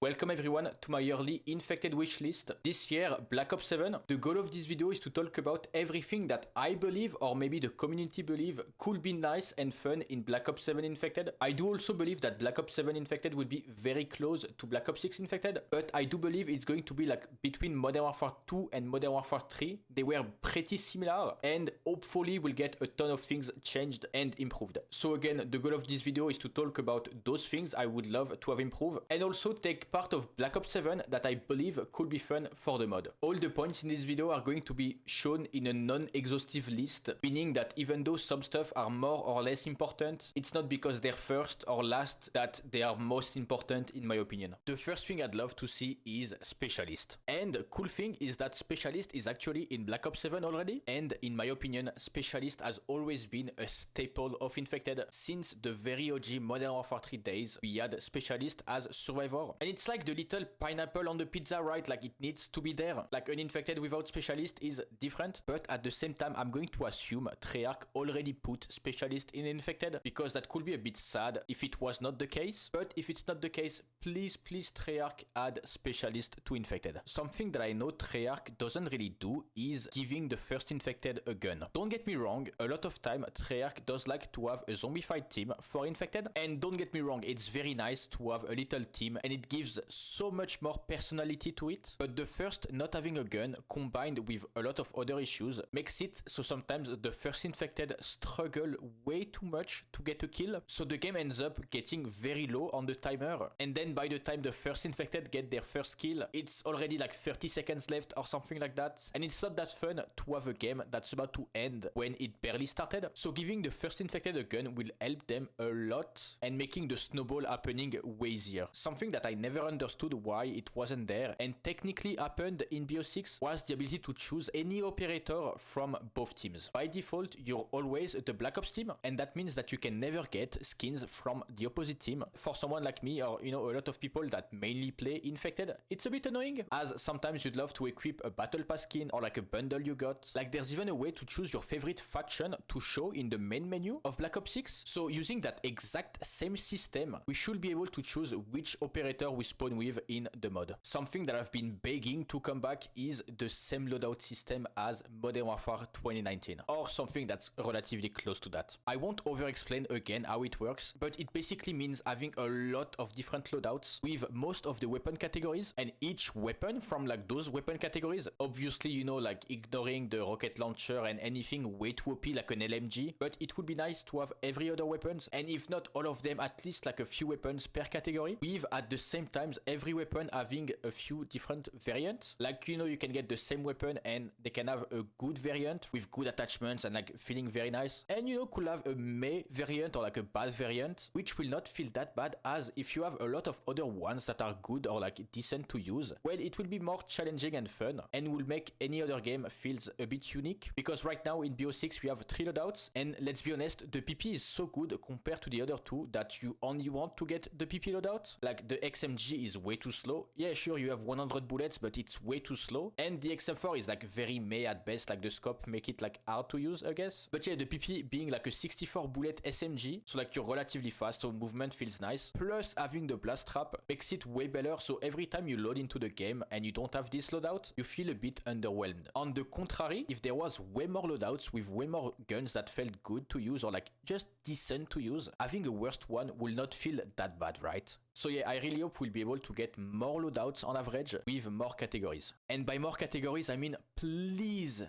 Welcome everyone to my yearly Infected wishlist. This year, Black Ops 7. The goal of this video is to talk about everything that I believe, or maybe the community believe, could be nice and fun in Black Ops 7 Infected. I do also believe that Black Ops 7 Infected will be very close to Black Ops 6 Infected, but I do believe it's going to be like between Modern Warfare 2 and Modern Warfare 3. They were pretty similar, and hopefully we'll get a ton of things changed and improved. So again, the goal of this video is to talk about those things I would love to have improved, and also take part of Black Ops 7 that I believe could be fun for the mod. All the points in this video are going to be shown in a non-exhaustive list, meaning that even though some stuff are more or less important, it's not because they're first or last that they are most important in my opinion. The first thing I'd love to see is Specialist. And the cool thing is that Specialist is actually in Black Ops 7 already, and in my opinion, Specialist has always been a staple of Infected. Since the very OG Modern Warfare 3 days, we had Specialist as Survivor. And it's like the little pineapple on the pizza, right? Like it needs to be there. Like an Infected without Specialist is different, but at the same time, I'm going to assume Treyarch already put Specialist in Infected, because that could be a bit sad if it was not the case. But if it's not the case, please Treyarch add Specialist to Infected. Something that I know Treyarch doesn't really do is giving the first Infected a gun. Don't get me wrong, a lot of time Treyarch does like to have a zombified team for Infected, and don't get me wrong, it's very nice to have a little team and it gives so much more personality to it, but the first not having a gun combined with a lot of other issues makes it so sometimes the first Infected struggle way too much to get a kill, so the game ends up getting very low on the timer, and then by the time the first Infected get their first kill, it's already like 30 seconds left or something like that, and it's not that fun to have a game that's about to end when it barely started. So giving the first Infected a gun will help them a lot and making the snowball happening way easier. Something that I never understood why it wasn't there and technically happened in BO6 was the ability to choose any operator from both teams. By default, you're always the Black Ops team, and that means that you can never get skins from the opposite team. For someone like me, or a lot of people that mainly play Infected, it's a bit annoying, as sometimes you'd love to equip a battle pass skin or like a bundle you got. Like there's even a way to choose your favorite faction to show in the main menu of Black Ops 6. So using that exact same system, we should be able to choose which operator we spawn with in the mod. Something that I've been begging to come back is the same loadout system as Modern Warfare 2019, or something that's relatively close to that. I won't over explain again how it works, but it basically means having a lot of different loadouts with most of the weapon categories, and each weapon from like those weapon categories, obviously like ignoring the rocket launcher and anything way too OP like an LMG, but it would be nice to have every other weapons, and if not all of them, at least like a few weapons per category, with at the same time every weapon having a few different variants. Like you can get the same weapon and they can have a good variant with good attachments and like feeling very nice, and could have a meh variant or like a bad variant, which will not feel that bad, as if you have a lot of other ones that are good or like decent to use, well, it will be more challenging and fun and will make any other game feels a bit unique, because right now in BO6 we have 3 loadouts, and let's be honest, the PP is so good compared to the other two that you only want to get the PP loadout. Like the XMG is way too slow. Yeah, sure, you have 100 bullets, but it's way too slow, and the XM4 is like very meh at best, like the scope make it like hard to use, I guess. But yeah, the PP being like a 64 bullet SMG, so like you're relatively fast, so movement feels nice, plus having the blast trap makes it way better, so every time you load into the game and you don't have this loadout, you feel a bit underwhelmed. On the contrary, if there was way more loadouts with way more guns that felt good to use or like just decent to use, having a worst one will not feel that bad, right? So yeah, I really hope we'll be able to get more loadouts on average with more categories. And by more categories, I mean please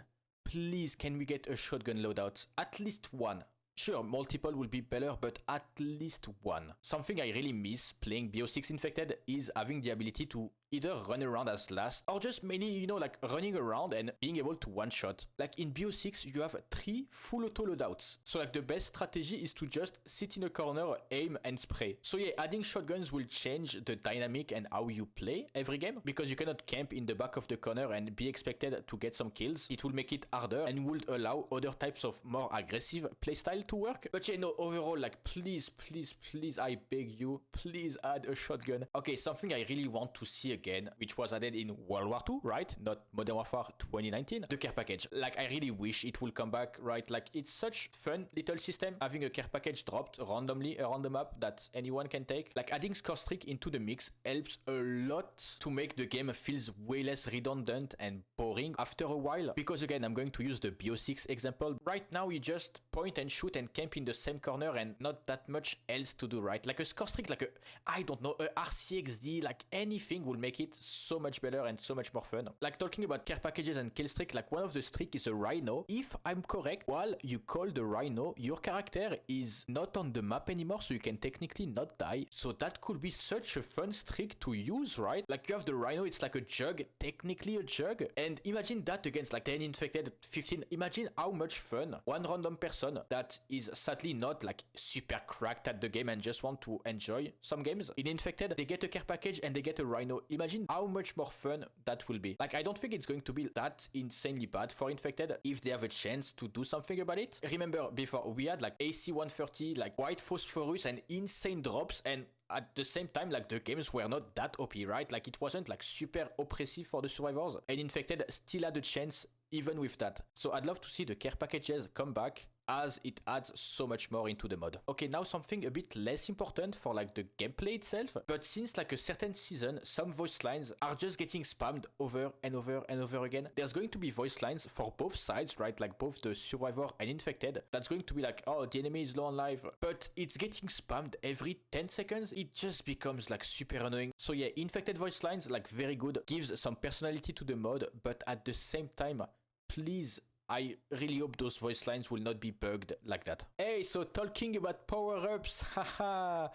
can we get a shotgun loadout? At least one. Sure, multiple will be better, but at least one. Something I really miss playing BO6 Infected is having the ability to either run around as last or just mainly, like running around and being able to one-shot. Like in BO6, you have 3 full auto loadouts. So like the best strategy is to just sit in a corner, aim and spray. So yeah, adding shotguns will change the dynamic and how you play every game, because you cannot camp in the back of the corner and be expected to get some kills. It will make it harder and would allow other types of more aggressive playstyle to work. But yeah, no, overall, like, please, I beg you, please add a shotgun. Okay, something I really want to see again, which was added in World War II, right? Not Modern Warfare 2019. The care package. Like, I really wish it will come back, right? Like, it's such fun little system, having a care package dropped randomly around the map that anyone can take. Like, adding score streak into the mix helps a lot to make the game feels way less redundant and boring after a while. Because again, I'm going to use the BO6 example. Right now, you just point and shoot and camp in the same corner and not that much else to do, right? Like a score streak, like a, I don't know, a RCXD, like anything will make it so much better and so much more fun. Like talking about care packages and kill streak, like one of the streak is a rhino. If I'm correct, while you call the rhino, your character is not on the map anymore, so you can technically not die. So that could be such a fun streak to use, right? Like you have the rhino, it's like a jug, technically a jug. And imagine that against like 10 infected, 15. Imagine how much fun one random person that is sadly not like super cracked at the game and just want to enjoy some games. In Infected, they get a care package and they get a rhino. Imagine how much more fun that will be. Like, I don't think it's going to be that insanely bad for Infected if they have a chance to do something about it. Remember, before we had like AC-130, like white phosphorus and insane drops, and at the same time, like the games were not that OP, right? Like it wasn't like super oppressive for the survivors, and Infected still had a chance even with that. So I'd love to see the care packages come back, as it adds so much more into the mod. Okay, now something a bit less important for like the gameplay itself, but since like a certain season, some voice lines are just getting spammed over and over and over again. There's going to be voice lines for both sides, right? Like both the survivor and infected. That's going to be like, oh, the enemy is low on life, but it's getting spammed every 10 seconds. It just becomes like super annoying. So yeah, infected voice lines, like very good, gives some personality to the mod, but at the same time, please, I really hope those voice lines will not be bugged like that. Hey, so talking about power-ups, haha.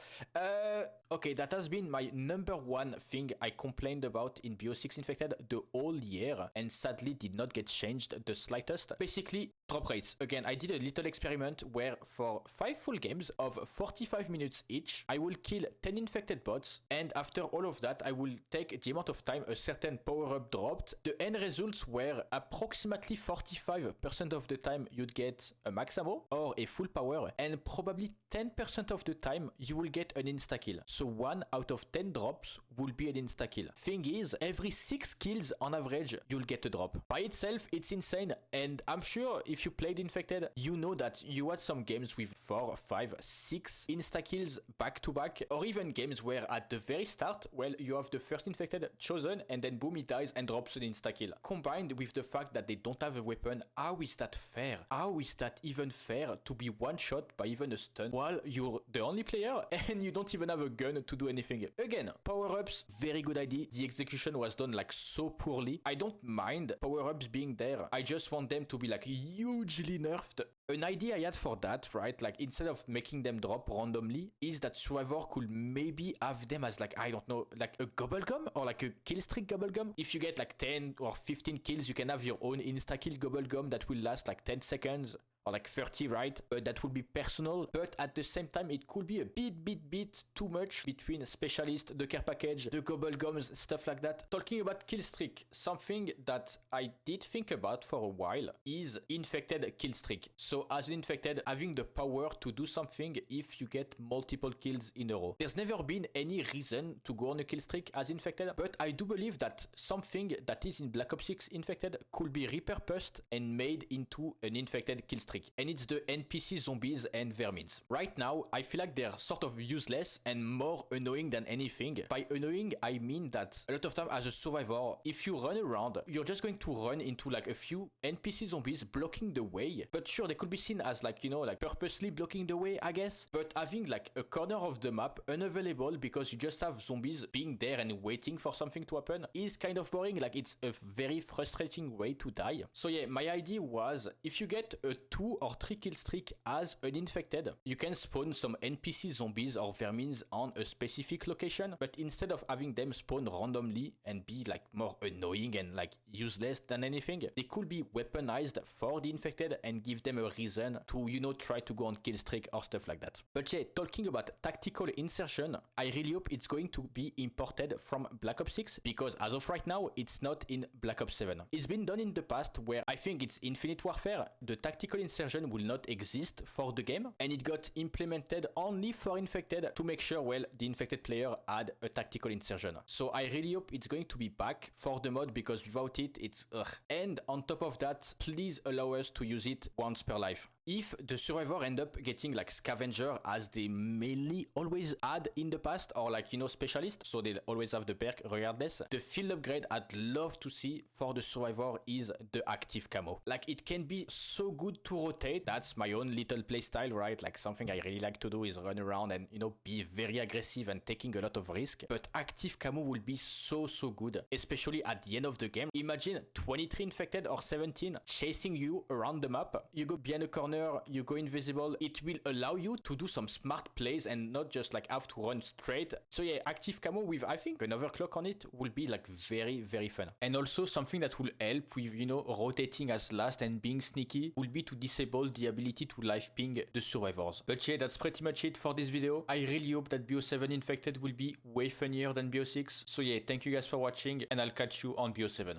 Okay, that has been my number one thing I complained about in BO6 Infected the whole year, and sadly did not get changed the slightest. Basically, drop rates. Again, I did a little experiment where for 5 full games of 45 minutes each, I will kill 10 infected bots, and after all of that, I will take the amount of time a certain power-up dropped. The end results were approximately 45% of the time you'd get a max ammo or a full power, and probably 10% of the time you will get an insta-kill. So 1 out of 10 drops will be an insta-kill. Thing is, every 6 kills on average, you'll get a drop. By itself, it's insane, and I'm sure if you played Infected, you know that you had some games with 4, 5, 6 insta-kills back to back, or even games where at the very start, well, you have the first Infected chosen, and then boom, he dies and drops an insta-kill. Combined with the fact that they don't have a weapon, how is that fair? How is that even fair to be one-shot by even a stun while you're the only player and you don't even have a gun to do anything? Again, power-ups, very good idea. The execution was done like so poorly. I don't mind power-ups being there. I just want them to be like hugely nerfed. An idea I had for that, right, like instead of making them drop randomly, is that Survivor could maybe have them as like, I don't know, like a gobblegum or like a kill streak gobblegum. If you get like 10 or 15 kills, you can have your own insta-kill gobblegum that will last like 10 seconds. Or like 30, right? That would be personal, but at the same time, it could be a bit too much between specialist, the care package, the gobblegums, stuff like that. Talking about kill streak, something that I did think about for a while is infected kill streak. So as an infected, having the power to do something if you get multiple kills in a row. There's never been any reason to go on a kill streak as infected, but I do believe that something that is in Black Ops 6 Infected could be repurposed and made into an infected kill streak. And it's the NPC zombies and vermins. Right now, I feel like they're sort of useless and more annoying than anything. By annoying, I mean that a lot of time as a survivor, if you run around, you're just going to run into like a few NPC zombies blocking the way. But sure, they could be seen as like, you know, like purposely blocking the way, I guess. But having like a corner of the map unavailable because you just have zombies being there and waiting for something to happen is kind of boring. Like it's a very frustrating way to die. So yeah, my idea was if you get a 2 or 3 kill streak as an infected, you can spawn some NPC zombies or vermins on a specific location, but instead of having them spawn randomly and be like more annoying and like useless than anything, they could be weaponized for the infected and give them a reason to, you know, try to go on kill streak or stuff like that. But yeah, talking about tactical insertion, I really hope it's going to be imported from Black Ops 6 because as of right now, it's not in Black Ops 7. It's been done in the past where I think it's Infinite Warfare, the tactical insertion insertion will not exist for the game, and it got implemented only for Infected to make sure, well, the Infected player had a tactical insertion. So I really hope it's going to be back for the mod, because without it, it's ugh. And on top of that, please allow us to use it once per life. If the survivor end up getting like scavenger as they mainly always had in the past, or like, you know, specialist, so they always have the perk regardless, the field upgrade I'd love to see for the survivor is the active camo. Like, it can be so good to rotate. That's my own little playstyle, right? Like, something I really like to do is run around and, you know, be very aggressive and taking a lot of risk. But active camo will be so good, especially at the end of the game. Imagine 23 infected or 17 chasing you around the map. You go behind a corner, you go invisible. It will allow you to do some smart plays and not just like have to run straight. So yeah, active camo with, I think, an overclock on it will be like very fun. And also something that will help with, you know, rotating as last and being sneaky will be to disable the ability to live ping the survivors. But yeah, that's pretty much it for this video. I really hope that BO7 Infected will be way funnier than BO6. So yeah, thank you guys for watching, and I'll catch you on BO7.